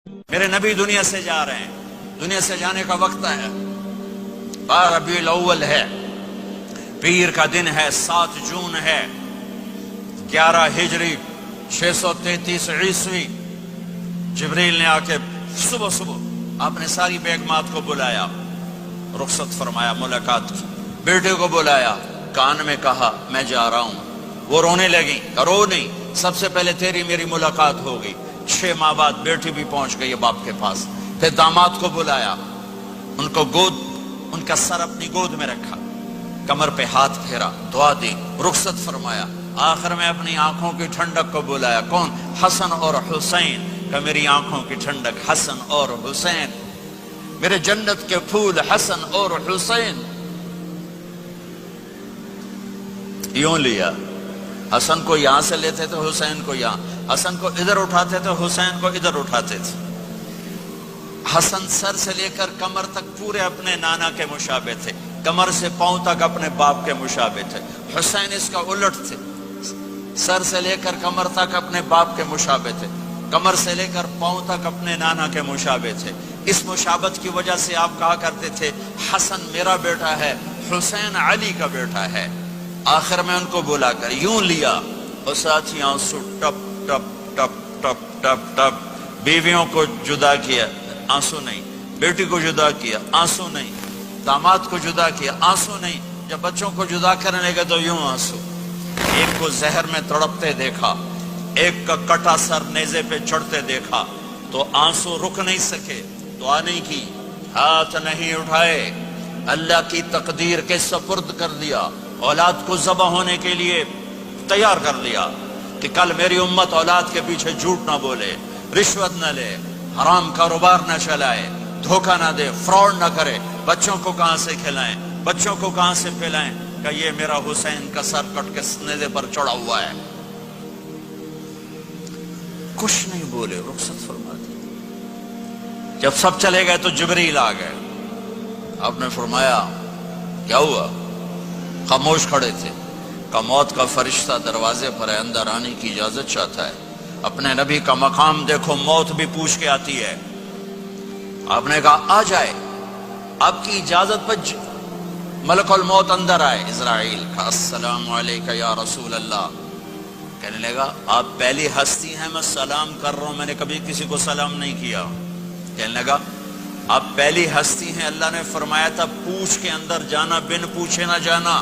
میرے نبی دنیا سے جا رہے ہیں، دنیا سے جانے کا وقت ہے، ربیع الاول ہے، پیر کا دن ہے، 7 جون ہے، 11 ہجری 633 عیسوی۔ جبریل نے آ کے صبح صبح آپ نے ساری بیگمات کو بلایا، رخصت فرمایا، ملاقات کی، بیٹے کو بلایا، کان میں کہا میں جا رہا ہوں۔ وہ رونے لگی، رو نہیں، سب سے پہلے تیری میری ملاقات ہوگی۔ 6 ماہ بعد بیٹی بھی پہنچ گئی باپ کے پاس۔ پھر داماد کو بلایا، ان کو ان کا سر اپنی گود میں رکھا، کمر پہ ہاتھ پھیرا، دعا دی، رخصت فرمایا۔ آخر میں اپنی آنکھوں کی ٹھنڈک کو بلایا، کون؟ حسن اور حسین، کہ میری آنکھوں کی ٹھنڈک حسن اور حسین، میرے جنت کے پھول حسن اور حسین۔ یوں لیا، حسن کو یہاں سے لیتے تھے، حسین کو یہاں، حسن کو ادھر اٹھاتے تھے، حسین کو ادھر اٹھاتے تھے۔ حسن سر سے لے کر کمر تک پورے اپنے نانا کے مشابہ تھے، کمر سے پاؤں تک اپنے باپ کے مشابہ تھے۔ حسین اس کا الٹ تھے، سر سے لے کر کمر تک اپنے باپ کے مشابہ تھے، کمر سے لے کر پاؤں تک اپنے نانا کے مشابہ تھے۔ اس مشابہت کی وجہ سے آپ کہا کرتے تھے حسن میرا بیٹا ہے، حسین علی کا بیٹا ہے۔ آخر میں ان کو بلا کر یوں لیا، اور ساتھ ہی آنسو ٹپ ٹپ ٹپ ٹپ ٹپ ٹپ۔ بیویوں کو جدا کیا، آنسو نہیں، بیٹی کو جدا کیا، آنسو نہیں، داماد کو جدا کیا، آنسو نہیں، جب بچوں کو جدا کرنے لگے تو یوں آنسو۔ ایک کو زہر میں تڑپتے دیکھا، ایک کا کٹا سر نیزے پہ چڑھتے دیکھا، تو آنسو رک نہیں سکے، دعا نہیں کی، ہاتھ نہیں اٹھائے، اللہ کی تقدیر کے سپرد کر دیا، اولاد کو ذبح ہونے کے لیے تیار کر دیا کہ کل میری امت اولاد کے پیچھے جھوٹ نہ بولے، رشوت نہ لے، حرام کاروبار نہ چلائے، دھوکہ نہ دے، فراڈ نہ کرے۔ بچوں کو کہاں سے کھلائیں، بچوں کو کہاں سے پلائیں، کہ یہ میرا حسین کا سر کٹ کے نیزے پر چڑھا ہوا ہے۔ کچھ نہیں بولے، رخصت فرما دی۔ جب سب چلے گئے تو جبریل آ گئے، آپ نے فرمایا کیا ہوا؟ خاموش کھڑے تھے، کہ موت کا فرشتہ دروازے پر ہے، اندر آنے کی اجازت چاہتا ہے۔ اپنے نبی کا مقام دیکھو، موت بھی پوچھ کے آتی ہے۔ آپ نے کہا آ جائے، آپ کی اجازت پر ملک الموت اندر آئے۔ اسرائیل کا السلام علیکہ یا رسول اللہ، کہنے لگا آپ پہلی ہستی ہیں، میں سلام کر رہا ہوں، میں نے کبھی کسی کو سلام نہیں کیا۔ کہنے لگا آپ پہلی ہستی ہیں، اللہ نے فرمایا تھا پوچھ کے اندر جانا، بن پوچھے نہ جانا۔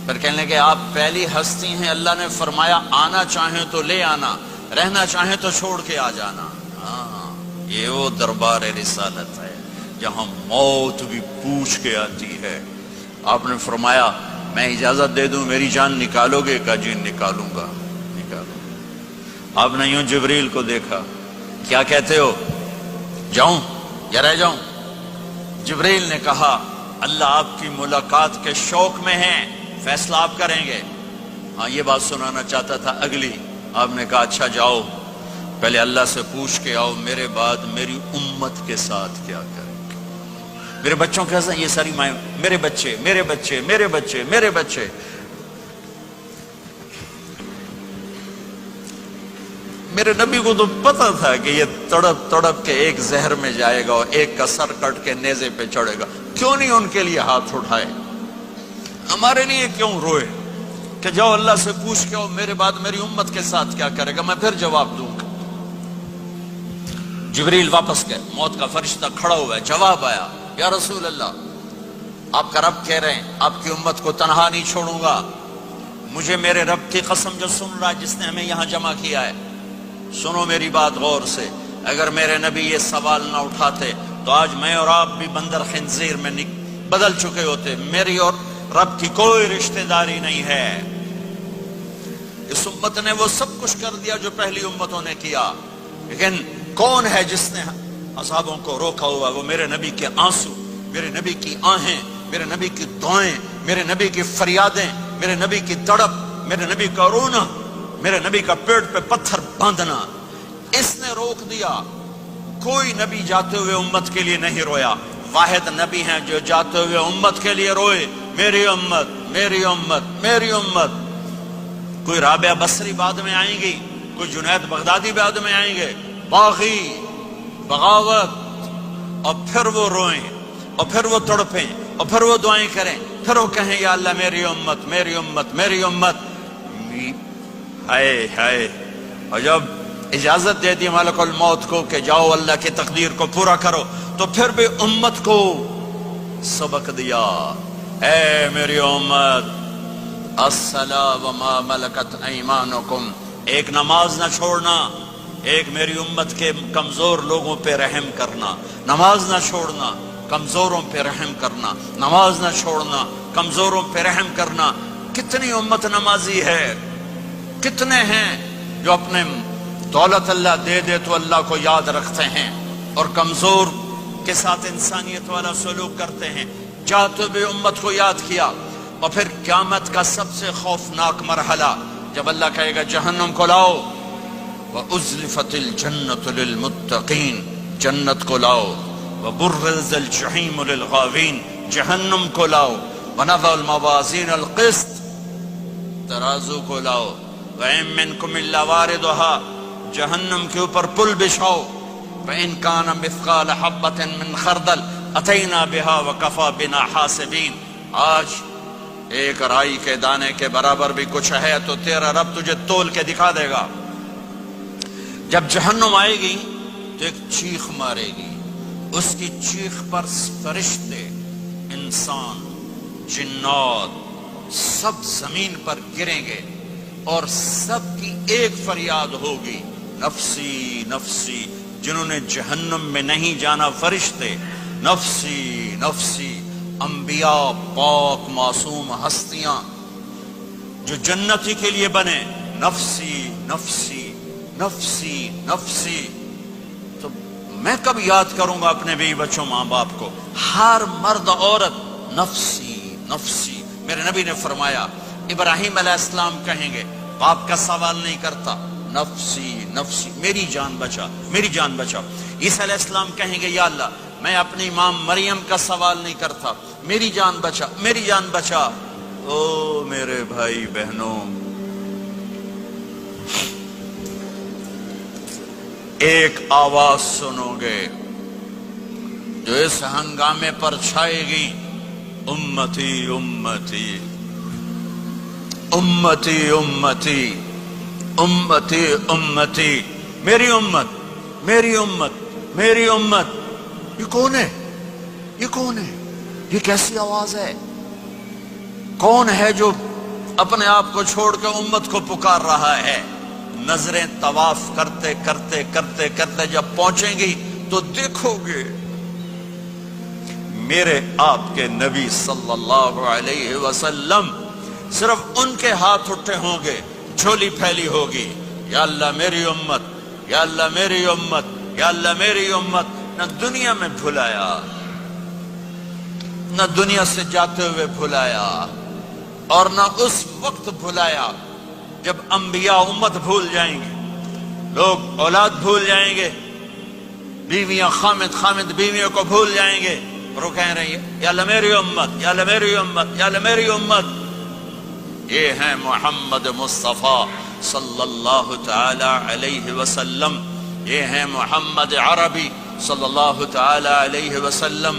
پھر کہنے لگے آپ پہلی ہستی ہیں، اللہ نے فرمایا آنا چاہیں تو لے آنا، رہنا چاہیں تو چھوڑ کے آ جانا۔ ہاں، یہ وہ دربار رسالت ہے جہاں موت بھی پوچھ کے آتی ہے۔ آپ نے فرمایا میں اجازت دے دوں میری جان نکالو گے؟ کہا جی نکالوں گا، نکالو۔ آپ نے یوں جبریل کو دیکھا، کیا کہتے ہو، جاؤں یا رہ جاؤں؟ جبریل نے کہا اللہ آپ کی ملاقات کے شوق میں ہیں، فیصلہ آپ کریں گے۔ ہاں یہ بات سنانا چاہتا تھا اگلی۔ آپ نے کہا اچھا جاؤ، پہلے اللہ سے پوچھ کے آؤ میرے بعد میری امت کے ساتھ کیا کریں گے، میرے بچوں کے ساتھ۔ یہ ساری مائیں، میرے بچے میرے بچے میرے بچے میرے بچے۔ میرے نبی کو تو پتا تھا کہ یہ تڑپ تڑپ کے ایک زہر میں جائے گا اور ایک کا سر کٹ کے نیزے پہ چڑھے گا، کیوں نہیں ان کے لیے ہاتھ اٹھائے؟ ہمارے لیے کیوں روئے کہ جاؤ اللہ سے پوچھ کے آؤ میرے بعد میری امت کے ساتھ کیا کرے گا، میں پھر جواب دوں گا۔ جبریل واپس گئے، موت کا فرشتہ کھڑا ہوا ہے، جواب آیا یا رسول اللہ آپ کا رب کہہ رہے ہیں آپ کی امت کو تنہا نہیں چھوڑوں گا۔ مجھے میرے رب کی قسم جو سن رہا ہے، جس نے ہمیں یہاں جمع کیا ہے، سنو میری بات غور سے، اگر میرے نبی یہ سوال نہ اٹھاتے تو آج میں اور آپ بھی بندر خنزیر میں بدل چکے ہوتے۔ میری اور رب کی کوئی رشتہ داری نہیں ہے۔ اس امت نے وہ سب کچھ کر دیا جو پہلی امتوں نے کیا، لیکن کون ہے جس نے اصحابوں کو روکا ہوا؟ وہ میرے نبی کے آنسو، میرے نبی کی آہیں، میرے نبی کی دعائیں، میرے نبی کی فریادیں، میرے نبی کی تڑپ، میرے نبی کا رونا، میرے نبی کا پیٹ پہ پتھر باندھنا، اس نے روک دیا۔ کوئی نبی جاتے ہوئے امت کے لیے نہیں رویا، واحد نبی ہیں جو جاتے ہوئے امت کے لیے روئے، میری امت میری امت میری امت۔ کوئی رابعہ بصری بعد میں آئیں گی، کوئی جنید بغدادی بعد میں آئیں گے، باغی بغاوت، اور پھر وہ روئیں، اور پھر وہ تڑپیں، اور پھر وہ دعائیں کریں، پھر وہ کہیں یا اللہ میری امت میری امت میری امت. ہائے ہائے. اور جب اجازت دے دی ملک الموت کو کہ جاؤ اللہ کی تقدیر کو پورا کرو، تو پھر بھی امت کو سبق دیا، اے میری امت الصلاۃ وما ملکت ایمانکم، ایک نماز نہ چھوڑنا، ایک میری امت کے کمزور لوگوں پہ رحم کرنا، نماز نہ چھوڑنا، کمزوروں پہ رحم کرنا، نماز نہ چھوڑنا، کمزوروں پہ رحم کرنا. کتنی امت نمازی ہے، کتنے ہیں جو اپنے دولت اللہ دے دے تو اللہ کو یاد رکھتے ہیں اور کمزور کے ساتھ انسانیت والا سلوک کرتے ہیں. چاہتے بھی امت کو یاد کیا. اور پھر قیامت کا سب سے خوفناک مرحلہ جب اللہ کہے گا جہنم کو لاؤ، وَأُزْلِفَتِ الْجَنَّةُ لِلْمُتَّقِينَ، جنت کو لاؤ، وَبُرِّزَ الْجَحِيمُ لِلْغَاوِينَ، جہنم کو لاؤ، وَنَضَعُ الْمَوَازِينَ الْقِسْطَ، ترازو کو لاؤ، وَإِن مِّنكُمْ إِلَّا وَارِدُهَا، جہنم کے اوپر پل بچھاؤ، وَإِن كَانَ مِثْقَالَ حَبَّةٍ مِّنْ خَرْدَلٍ أَتَيْنَا بِهَا وَكَفَى بِنَا حَاسِبِينَ. آج ایک رائی کے دانے کے برابر بھی کچھ ہے تو تیرا رب تجھے تول کے دکھا دے گا. جب جہنم آئے گی تو ایک چیخ مارے گی، اس کی چیخ پر فرشتے، انسان، جنات سب زمین پر گریں گے اور سب کی ایک فریاد ہوگی، نفسی نفسی. جنہوں نے جہنم میں نہیں جانا فرشتے، نفسی نفسی. انبیاء، پاک معصوم ہستیاں جو جنتی کے لیے بنے، نفسی نفسی نفسی نفسی. تو میں کب یاد کروں گا اپنے بیوی بچوں ماں باپ کو؟ ہر مرد عورت نفسی نفسی. میرے نبی نے فرمایا ابراہیم علیہ السلام کہیں گے، باپ کا سوال نہیں کرتا، نفسی نفسی، میری جان بچا میری جان بچا. عیسیٰ علیہ السلام کہیں گے یا اللہ میں اپنی ماں مریم کا سوال نہیں کرتا، میری جان بچا میری جان بچا. او میرے بھائی بہنوں، ایک آواز سنو گے جو اس ہنگامے پر چھائے گی، امتی امتی امتی امتی امتی امتی، میری امت میری امت میری امت. یہ کون ہے؟ یہ کون ہے؟ یہ کیسی آواز ہے؟ کون ہے جو اپنے آپ کو چھوڑ کے امت کو پکار رہا ہے؟ نظریں طواف کرتے کرتے کرتے کرتے جب پہنچیں گی تو دیکھو گے میرے آپ کے نبی صلی اللہ علیہ وسلم، صرف ان کے ہاتھ اٹھے ہوں گے، جھولی پھیلی ہوگی، یا اللہ میری امت یا اللہ میری امت یا اللہ میری امت. نہ دنیا میں بھلایا، نہ دنیا سے جاتے ہوئے بھلایا، اور نہ اس وقت بھلایا جب انبیاء امت بھول جائیں گے، لوگ اولاد بھول جائیں گے، بیویاں خامد بیویوں کو بھول جائیں گے، اور وہ کہہ رہی ہے یا اللہ میری امت یا اللہ میری امت یا اللہ میری امت. یہ ہیں محمد مصطفیٰ صلی اللہ تعالی علیہ وسلم، یہ ہیں محمد عربی صلی اللہ تعالی علیہ وسلم.